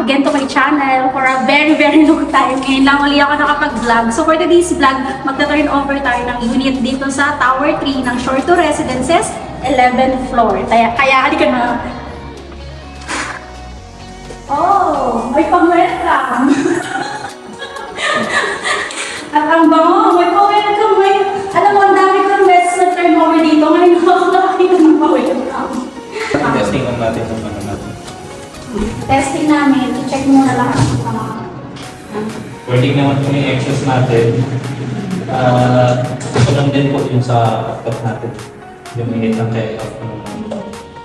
again to my channel for a very long time. Ngayon lang uli ako nakapag-vlog. So for today's vlog, magta-turn over tayo ng unit dito sa Tower 3 ng Shore 2 Residences, 11th floor. Kaya halika na. Oh, may pang-welcome. At ang bango, may pang-welcome. Alam mo, ang dami kong beses na turn over dito. Ngayon ako nakakita ng pang-welcome. Testing lang natin ng ano natin. Testing namin, i-check muna lahat ng mga Working naman po yung extras natin. Ito lang din po yung sa top natin. Yung minute lang kaya off.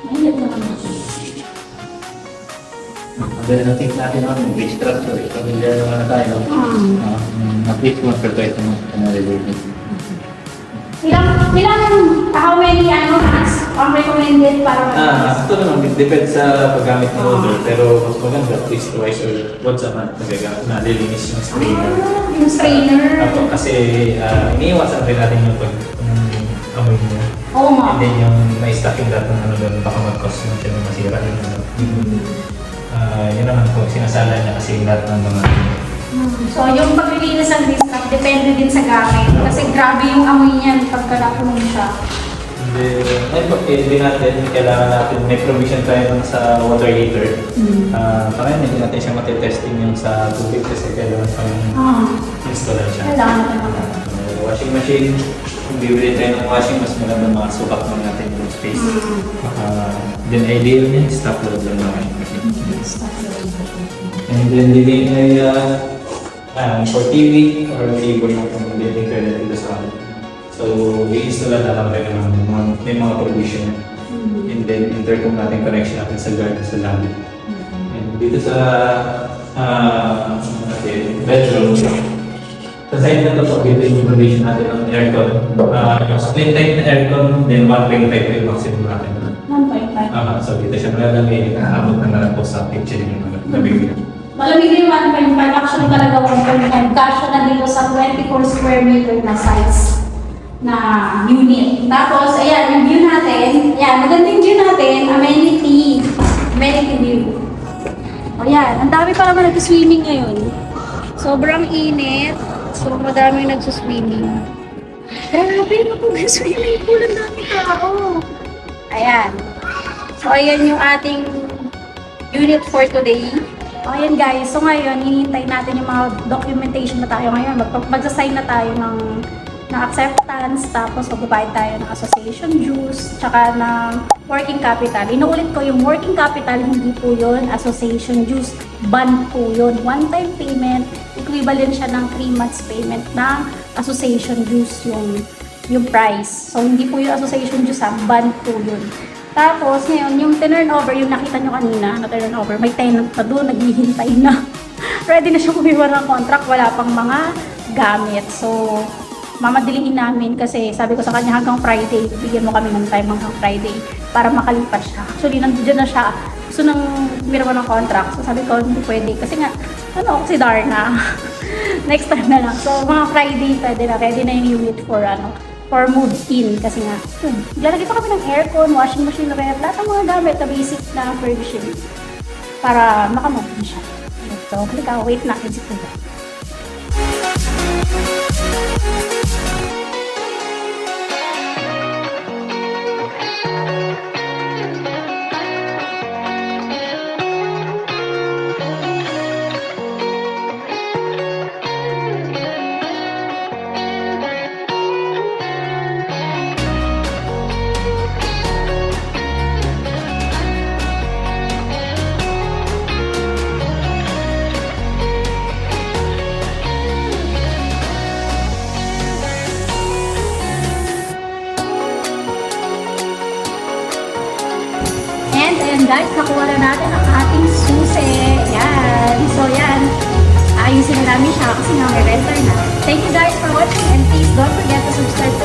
Mahilig naman ako. Ang ganda natin natin yung base structure. Familiar naman na tayo. At least mag-perfect naman na related. How many hands ang recommended para Ito naman, depende sa paggamit ng order. Pero mas maganda, at least twice or once a month nalilinis yung strainer. yung strainer? Kasi iniiwasan rin natin yung amoy niya. Oo nga. And then yung na-stocking lahat ng ano doon, baka mag-cause naman siya ng masira. Yun naman po, sinasala niya kasi lahat ng mga So yung paglilinis ng discount, depende din sa gamit. Kasi grabe yung amoy niyan pagka napuno siya. Hindi natin, kailangan natin, may provision tayo sa water heater. Kaya hindi natin siya matitesting yung sa tubig kasi kailangan pa yung installer siya. Kailangan natin mag- Washing machine, kung bibili tayo ng washing, mas maganda mga sukat lang natin yung space. Then ideal niya, stop load lang ng washing machine. And then living area, for TV or labor na kung living area dito sa akin. So, i-install na lang tayo ng may mga provision. And then, intercom natin connection natin sa guard sa lobby. And dito sa bedroom, sa side na ito po, dito yung provision natin ng aircon. Yung split type na aircon, then 1.5 yung maximum natin. 1.5. So, dito siya malalagay, nakaabot na lang po sa kitchen yung nabigyan. Malamig din 1.5. Actually talaga 1.5. Kasya na dito sa 24 square meter na size na unit. Tapos, ayan, yung view natin. Ayan, magandang view natin. Amenity view. O yan, ang dami pa naman nag-swimming ngayon. Sobrang init. So, madaming nagsuswimming. Grabe na po swimming pool. Ang dami tao. Ayan. So, ayan yung ating unit for today. Ayan guys, so ngayon, hinihintay natin yung mga documentation na tayo ngayon. Magsasign na tayo ng acceptance, tapos magbabayad tayo ng association dues, tsaka ng working capital. Inuulit ko, yung working capital, hindi po yun association dues, bond po yun. One-time payment, equivalent siya ng 3 months payment ng association dues yung price. So, hindi po yung association dues, bond po yun. Tapos, ngayon, yung turnover, yung nakita nyo kanina na turnover, may tenant na doon, naghihintay na. Ready na siya kumiwa ng contract, wala pang mga gamit. So, mamadiliin namin kasi sabi ko sa kanya hanggang Friday, bigyan mo kami ng time hanggang Friday para makalipat siya. Actually, nandiyan na siya. Gusto nang kumiwa ng contract. So, sabi ko, hindi pwede. Kasi nga, si Darna. Next time na lang. So, mga Friday, pwede na. Ready na yung unit for move-in kasi nga, lalagay pa kami ng aircon, washing machine, ref, lahat ng mga gamit na basic na furnishing para makamove-in siya. So, wait natin si Kuya. Guys, nakuha na natin ang ating susi. Yan. So, yan. Ayusin na namin siya kasi nga may renter na. Thank you guys for watching and please don't forget to subscribe